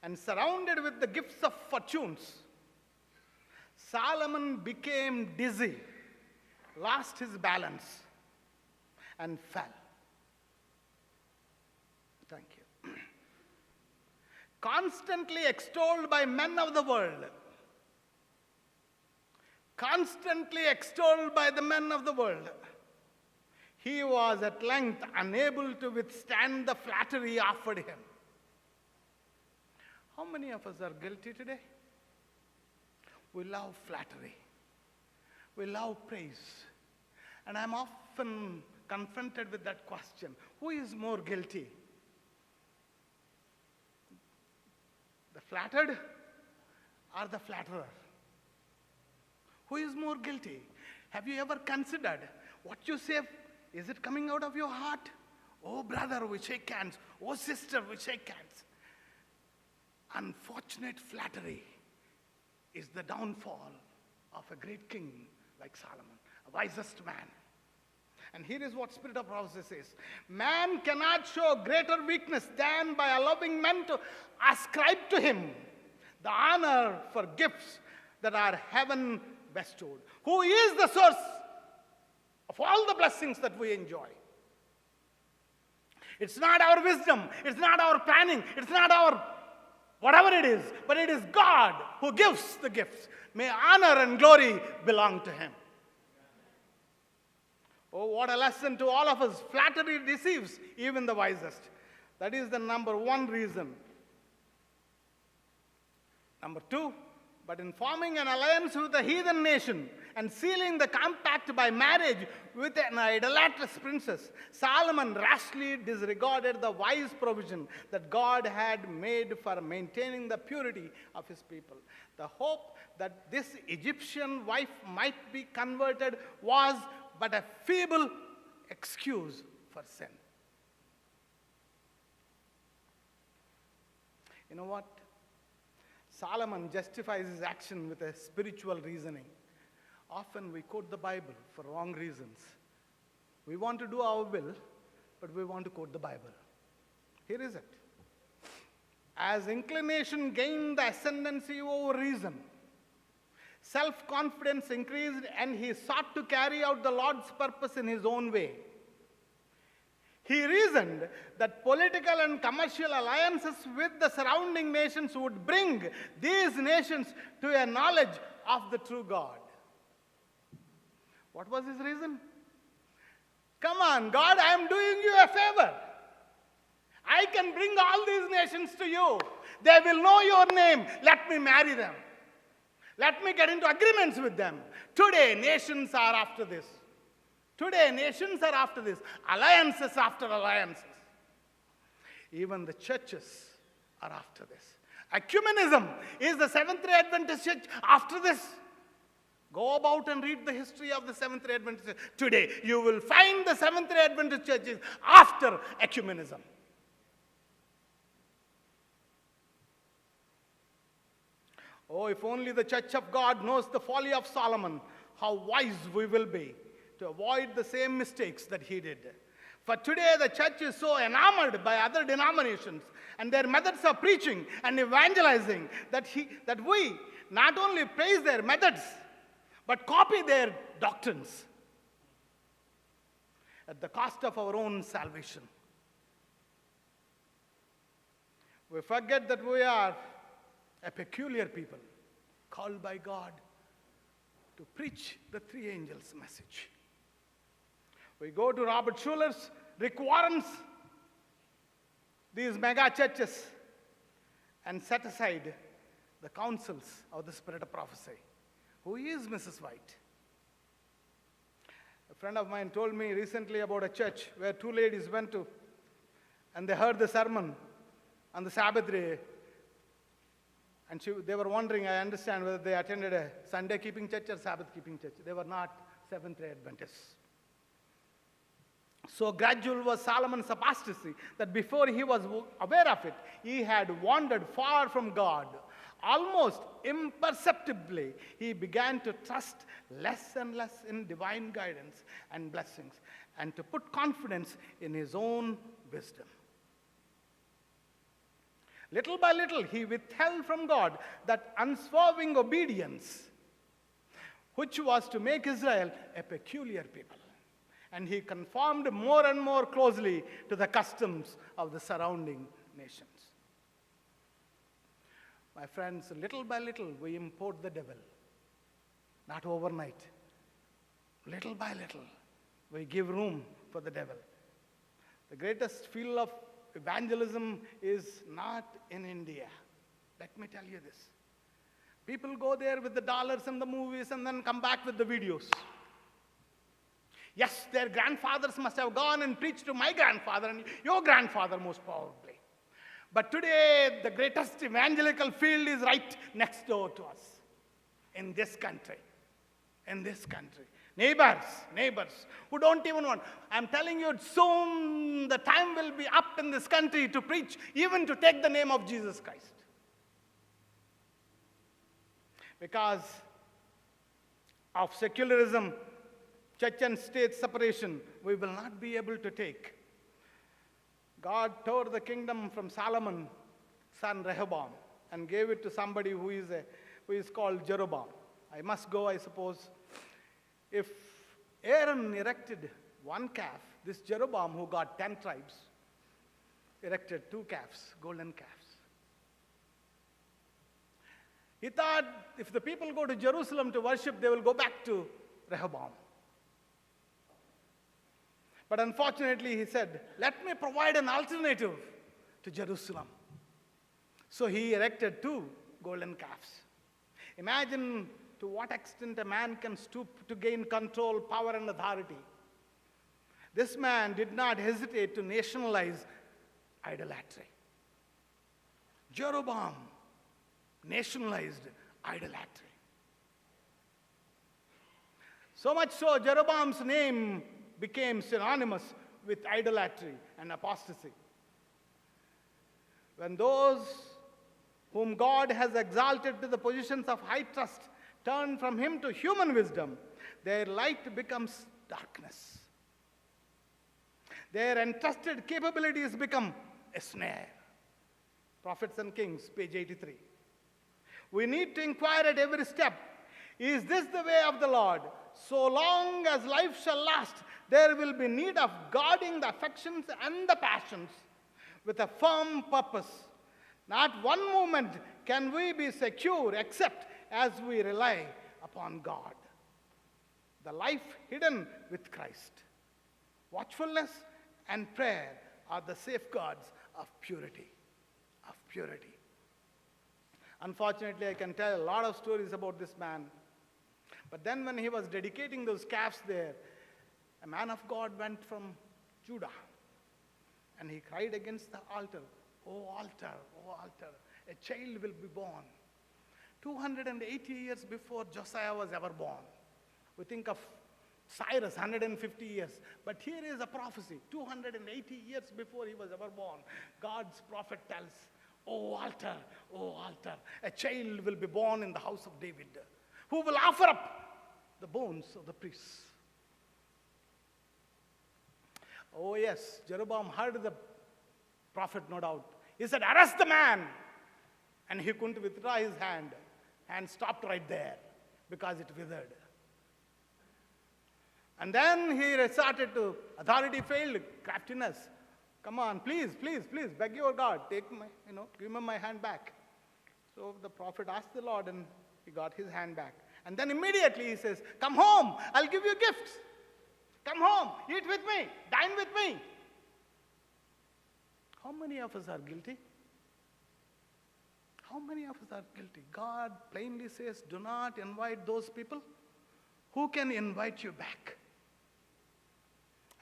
and surrounded with the gifts of fortunes, Solomon became dizzy, lost his balance, and fell. Thank you. Constantly extolled by men of the world, constantly extolled by the men of the world, he was at length unable to withstand the flattery offered him. How many of us are guilty today? We love flattery. We love praise. And I'm often confronted with that question. Who is more guilty? The flattered or the flatterer? Who is more guilty? Have you ever considered what you say? Is it coming out of your heart? Oh, brother, we shake hands. Oh, sister, we shake hands. Unfortunate flattery is the downfall of a great king like Solomon, a wisest man. And here is what Spirit of Prophecy says. Man cannot show greater weakness than by allowing men to ascribe to him the honor for gifts that are heaven bestowed. Who is the source of all the blessings that we enjoy? It's not our wisdom, it's not our planning, it's not our whatever it is, but it is God who gives the gifts. May honor and glory belong to him. Oh, what a lesson to all of us. Flattery deceives even the wisest. That is the number one reason. Number two, but in forming an alliance with a heathen nation and sealing the compact by marriage with an idolatrous princess, Solomon rashly disregarded the wise provision that God had made for maintaining the purity of his people. The hope that this Egyptian wife might be converted was but a feeble excuse for sin. You know what? Solomon justifies his action with a spiritual reasoning. Often we quote the Bible for wrong reasons. We want to do our will, but we want to quote the Bible. Here is it. As inclination gained the ascendancy over reason, self-confidence increased and he sought to carry out the Lord's purpose in his own way. He reasoned that political and commercial alliances with the surrounding nations would bring these nations to a knowledge of the true God. What was his reason? Come on, God, I am doing you a favor. I can bring all these nations to you. They will know your name. Let me marry them. Let me get into agreements with them. Today, nations are after this. Today, nations are after this. Alliances after alliances. Even the churches are after this. Ecumenism is the Seventh-day Adventist church after this. Go about and read the history of the Seventh-day Adventist church. Today, you will find the Seventh-day Adventist churches after ecumenism. Oh, if only the church of God knows the folly of Solomon, how wise we will be to avoid the same mistakes that he did. For today, the church is so enamored by other denominations and their methods of preaching and evangelizing that we not only praise their methods, but copy their doctrines at the cost of our own salvation. We forget that we are a peculiar people called by God to preach the three angels' message. We go to Robert Schuller's, Rick Warren's, these mega churches, and set aside the counsels of the Spirit of Prophecy. Who is Mrs. White? A friend of mine told me recently about a church where two ladies went to, and they heard the sermon on the Sabbath day. And they were wondering, I understand, whether they attended a Sunday-keeping church or Sabbath-keeping church. They were not Seventh-day Adventists. So gradual was Solomon's apostasy that before he was aware of it, he had wandered far from God. Almost imperceptibly, he began to trust less and less in divine guidance and blessings and to put confidence in his own wisdom. Little by little, he withheld from God that unswerving obedience, which was to make Israel a peculiar people. And he conformed more and more closely to the customs of the surrounding nations. My friends, little by little, we import the devil. Not overnight. Little by little, we give room for the devil. The greatest field of evangelism is not in India. Let me tell you this. People go there with the dollars and the movies and then come back with the videos. Yes, their grandfathers must have gone and preached to my grandfather and your grandfather most probably. But today, the greatest evangelical field is right next door to us. In this country. In this country. Neighbors who don't even want. I'm telling you, soon the time will be up in this country to preach, even to take the name of Jesus Christ. Because of secularism, church and state separation, we will not be able to take. God tore the kingdom from Solomon, son Rehoboam, and gave it to somebody who is called Jeroboam. I must go, I suppose. If Aaron erected one calf, this Jeroboam, who got 10 tribes, erected 2 calves, golden calves. He thought if the people go to Jerusalem to worship, they will go back to Rehoboam. But unfortunately, he said, let me provide an alternative to Jerusalem. So he erected 2 golden calves. Imagine to what extent a man can stoop to gain control, power, and authority. This man did not hesitate to nationalize idolatry. Jeroboam nationalized idolatry. So much so, Jeroboam's name became synonymous with idolatry and apostasy. When those whom God has exalted to the positions of high trust turn from him to human wisdom, their light becomes darkness. Their entrusted capabilities become a snare. Prophets and Kings, page 83. We need to inquire at every step, is this the way of the Lord? So long as life shall last, there will be need of guarding the affections and the passions with a firm purpose. Not one moment can we be secure except as we rely upon God. The life hidden with Christ. Watchfulness and prayer are the safeguards of purity. Of purity. Unfortunately, I can tell a lot of stories about this man. But then when he was dedicating those calves there, a man of God went from Judah. And he cried against the altar, oh altar, a child will be born. 280 years before Josiah was ever born. We think of Cyrus, 150 years. But here is a prophecy, 280 years before he was ever born. God's prophet tells, oh altar, a child will be born in the house of David, who will offer up the bones of the priests. Oh yes, Jeroboam heard the prophet, no doubt. He said, arrest the man. And he couldn't withdraw his hand. Hand stopped right there because it withered. And then he resorted to authority failed, craftiness. Come on, please, beg your God, take my, give me my hand back. So the prophet asked the Lord and he got his hand back. And then immediately he says, come home, I'll give you gifts. Come home, eat with me, dine with me. How many of us are guilty? How many of us are guilty? God plainly says, do not invite those people. Who can invite you back?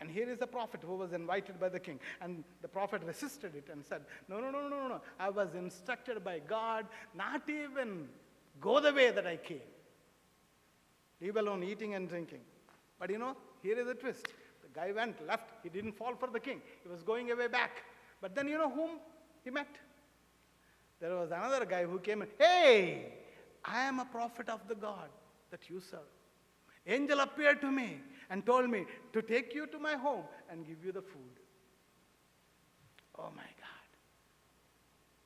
And here is a prophet who was invited by the king. And the prophet resisted it and said, no. I was instructed by God not even go the way that I came. Leave alone eating and drinking. But here is a twist. The guy went, left. He didn't fall for the king. He was going away back. But then you know whom he met? There was another guy who came and, hey, I am a prophet of the God that you serve. Angel appeared to me and told me to take you to my home and give you the food. Oh my God.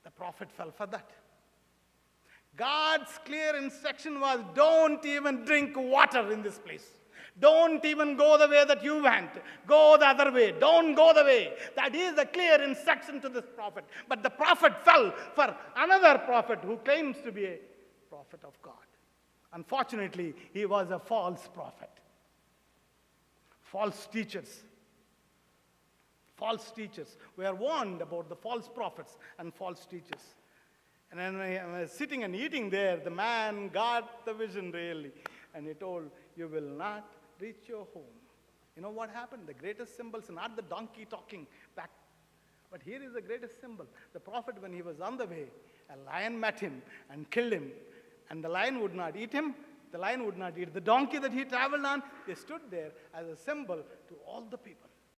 The prophet fell for that. God's clear instruction was, don't even drink water in this place. Don't even go the way that you went. Go the other way. Don't go the way. That is the clear instruction to this prophet. But the prophet fell for another prophet who claims to be a prophet of God. Unfortunately, he was a false prophet. False teachers. False teachers. We are warned about the false prophets and false teachers. And when I was sitting and eating there, the man got the vision really. And he told, you will not reach your home. You know what happened? The greatest symbols, not the donkey talking back. But here is the greatest symbol. The prophet, when he was on the way, a lion met him and killed him. And the lion would not eat him. The lion would not eat the donkey that he traveled on. They stood there as a symbol to all the people.